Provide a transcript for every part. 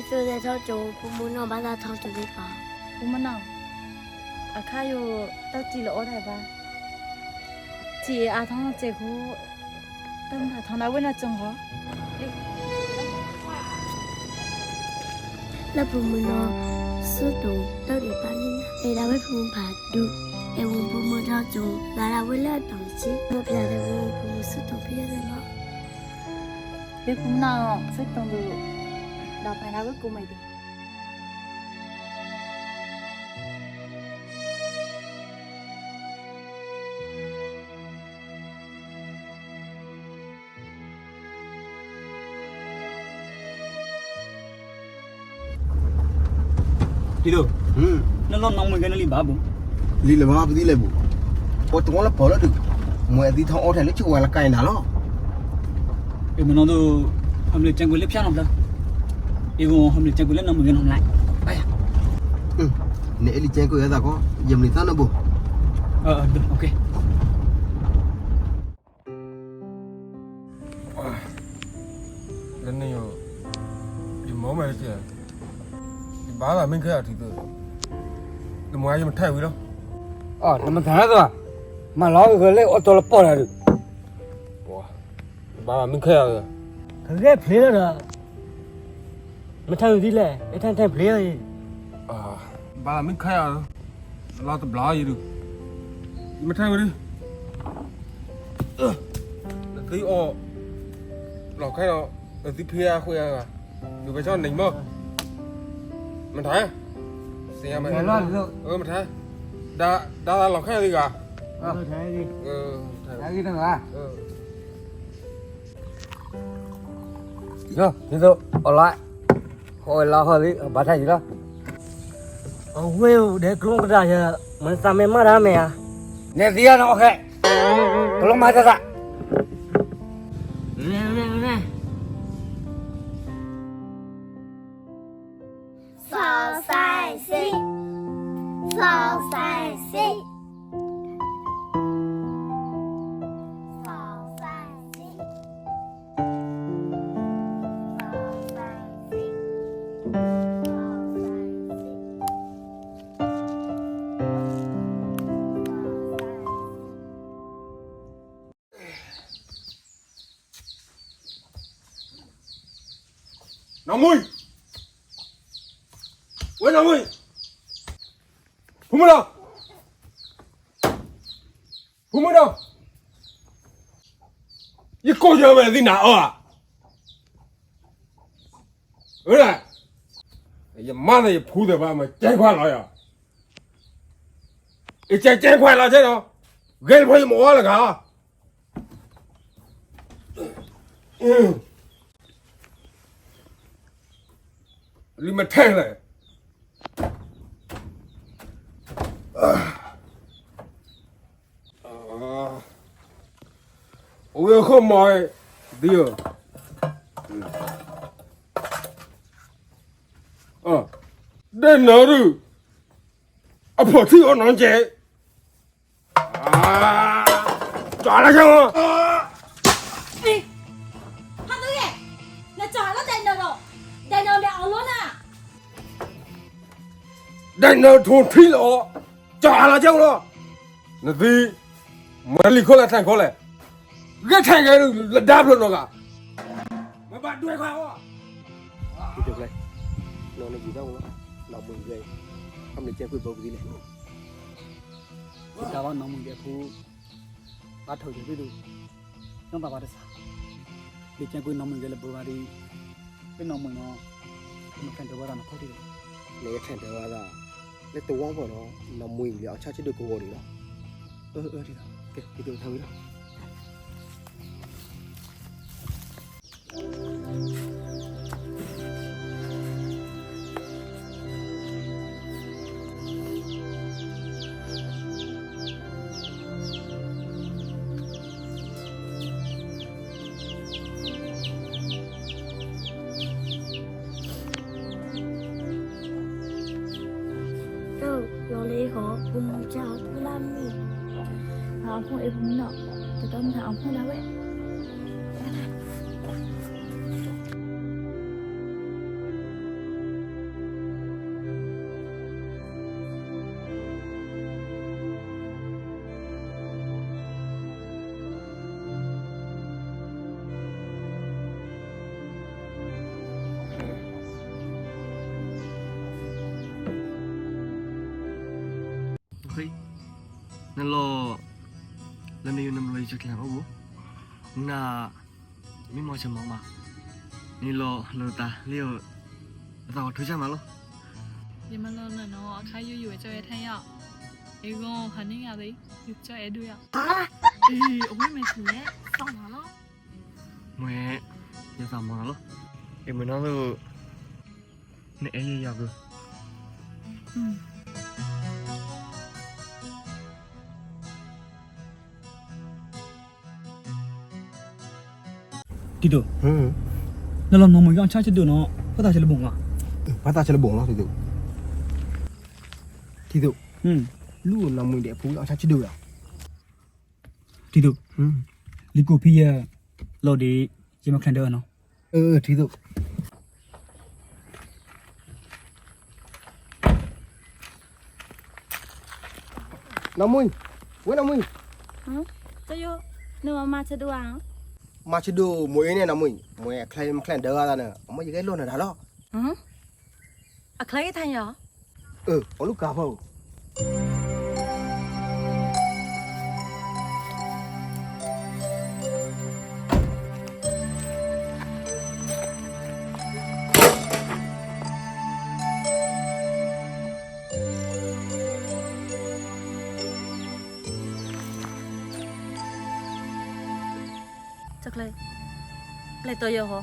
ဒီဆိုတဲ့တော့ကျုံဘုံဘုံတော့ဘာသာထောင်းတူလေးပါ ဦးမနောင်အခါယိုတောက်ကြည့်လို့ဩတယ်ပါကြည်အားထောင်းကျေကိုတမ်းတာထောင်းလာဝဲနာကြုံဟော လက်ဘုံဘုံတော့စွတ်တုံတောက်တယ်ပါနေအေဒါဝဲဘုံပါဒူအေဝဘုံဘုံတော့ကျုံလာလာဝဲလက်တောင်ချီမပြတဲ့ဘုံဘုံစွတ်တုံပြရတယ်နော် ဒီကူနောင်စိတ်တုံးလို့တော့ပိုင်လာကိုကိုမိတ်တယ် ဒီလိုနော်နော်မကနေလိဘာဘူး လီလဘာပဒီလေဘူးပေါ်တော့လာပေါ်လာတယ်မွေဒီထောင်းအော်တယ်လေချွာလာကိုင်းတာနော် အေမနော်တို့အမလေးချန်ကိုလေးဖျားနော်လားအေဝအမလေးချန်ကိုလေးနော်မကနေလိုက်ပါရ နေအလီချန်ကိုရတာကောယမလီသားနော်ဘူး โอเค lần này thì máu mày kìa thì bá là mình khai thì tôi đừng ngoài cho mình thay đâu நம்ம தானதா மா லாவுகளே ஒத்தல போறாரு bá là mình khai rồi ခရက်ဖေးလာမထိုင်သေးလဲအထန်ထန်ဖေးရ bá là mình khai rồi lo tập lá gì được mình thay đi tí ô lò khai đó tí pia khuya à được phải cho nỉnh mơ mình thấy xe mày mình thấy đã là lò khai gì cả ထိုင်သေး thay အဲ့ဒီတော့ရောဒီတော့အလိုက်ဟိုလာဟောလေးဘာထိုင်ကြလားဝဲတဲ့ကလုံးကတာရမစမေမရမယ်နေဒီရတော့ခဲ့ကလုံးမတတာနဲ 扫三四扫三四扫三四nó mui quên nó mui không đâu không đâu cái cô giờ mày đi nào à ừ này giờ má này phù được ba mày chạy qua lại à cái chạy qua lại thế nào gây phải mua là cả đi mà thay này ôi không mỏi đi đây nó đi à bỏ thi ở nó chế trả lại cho đi hắn tới kìa là trả nó đèn nào mẹ luôn à đây nó thôn thi nó trả lại cho nó là gì mà lì khó là thành khó này cái thành cái là đáp luôn nó cả mà bạn đuổi khoa quá đi được này nó này gì đâu nó mừng ghê không được chơi quên bầu gì này ဒါတော့နော်မကနေခုပါထုတ်တယ်ပြီနော်ပါပါတစားဒီချန်ကိုနော်မကနေလေဘောပါဒီပြနော်မနော်မကန်တော့ရမှာခေါ်တယ် နေထန်တယ်ကလက်တော့ဘောနော်နမွေးရအချချစ်တို့ကိုကိုတွေနော်ဒီတော့ကဲဒီတော့ထားပြီလား 有了以后，我们家不拉米。 အောင်ဖို့အေးဘူးနော်တော်တော်များအောင်ဖို့လာဝဲ嘿，那老，那你有那么多就看不？那，没毛钱忙嘛？你老大，你有，那我推荐嘛咯？ ဒီမလို့နော်အခါရွရွကြော်ရထိုင်ရအေကောင်ခဏင်းရသေးရွကြော်ရတို့ရအေးအဝိမဲချင်လေစောင်းပါလား 没，也咋忙了？你们那都，你哎呀个， อืม တီတို့ 嗯， လောလောနော်မကောင်ချချစ်တို့နော်ဖတ်တာချစ်လို့ပုံက 把大起来蹦了，弟弟， ဟွန်း 路那么点，不要下去丢了。 တီတို့ 嗯， လီကိုဖီရဲ့လော်ဒီရေမခံတော့နော် 弟弟，那么，喂那么， တယောနော်မချတို့အောင် 马去丢没呢那么，没看得啊呢，我们一个乱的他了。 ဟမ်အခလိုက်ထိုင်ရ 我路搞不。 ချက်လိုက်လက်တော့ရဟော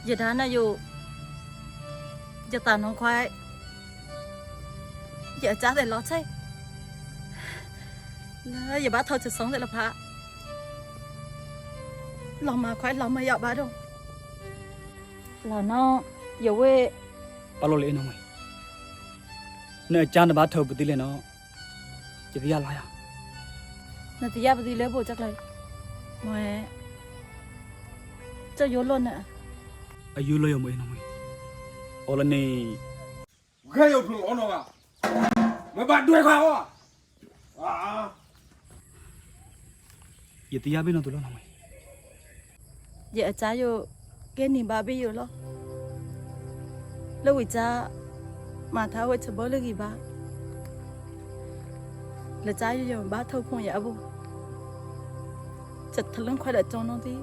ရထားနဲ့ယိုရတာနှောင်းခွိုင်းရကြတယ်လောချိုင်လာရပါထောက်ချဆောင်တယ်လဖာလောင်မခွိုင်းလောင်မရပါတော့လာနော်ရဝဲ ဘာလို့လဲနော်မနဲ့ကျန်တပါထုတ်ပတိလဲနော်ကြပြရလာရ နတရားပတိလဲဖို့ချက်လိုက်မွဲကြောက်ရလို့နဲ့ အယူလို့ရမွေးနော်မအော်လနေ 我看有朋友那个，我把对看我，啊， ရတရားပေးနော်သူလို့နော်မ ရအချာယိုကဲနေပါပြီယိုလောလောဝိချာမထားဝဲချဘောလကြီးပါလက်ချာယိုဘာထုတ်ခွန်ရဘူးချက်ထလန်းခွဲတဲ့ကြောင်းတော့ဒီ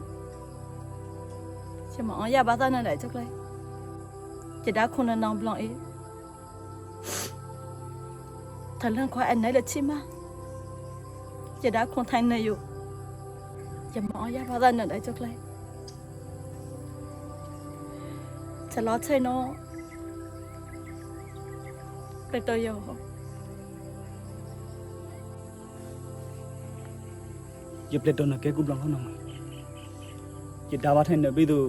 ချက်မအောင်ရပါသားနဲ့လည်းချက်လိုက်ချက်ဒါခုနနောင်ဘလောင်အေးထလန်းခွဲအနိုင်လက်ချီမချက်ဒါခွန်ထိုင်နေယိုချက်မအောင်ရပါသားနဲ့လည်းချက်လိုက်ချက်လောချိနော်ပဲတော့ရော ရပလက်တော့နော်ကဲကူဘလောင်နော်မရဒါပါထိုင်နေပြီးသူ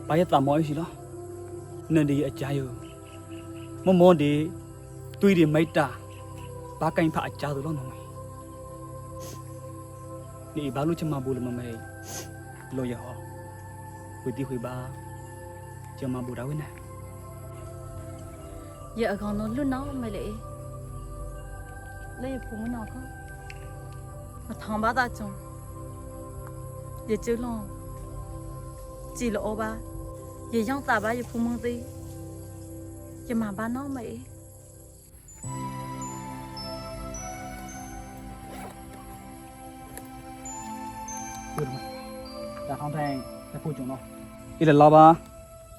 ဘာရတာမောရှိလားနဲ့ဒီအကြယမမောဒီတွေးဒီမိတ်တာဘာကင်ဖာအကြသူလို့နော်မဒီဘာလို့ချမဘူးလဲမမေလို့ရဟောဝီတီခွေပါချမဘူးဒါဝိနေ ရအကောင်တော့လွတ်နောက်မလေလေဖုံးနောက်ခမထောင်ပါတာကြုံရကျလုံးကြည်လောပါရရောက်တာပါရဖုံးမသေးရမဘာနောက်မေ ပြောတယ်ဒါခေါင်းထိုင်တဖို့ကြုံတော့ဒီလေလာပါ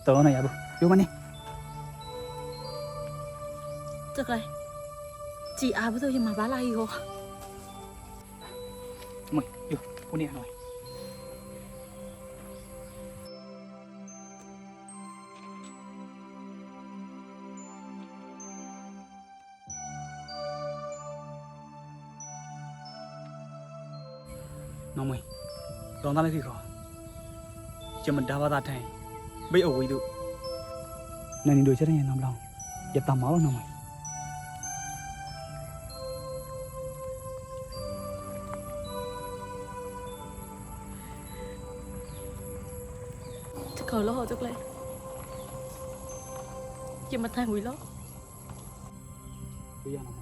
တော့နေရဘူးပြောမနေ တက်လိုက်ကြည်အားဘလို့ရမဘာလာဟီဟော မပြောကိုနေနော်နော်မတော့သားလေးခေခေါ်ကျမဒါဘာသာထိုင်ဘေးအဝေးတို့နန်နီတို့ချက်ရင်နော်မလောင်ရတမောင်းနော်မ တက်ခေါ်လို့ဟောတက်လိုက်ရမထိုင်ဝီလို့ ပြရနော်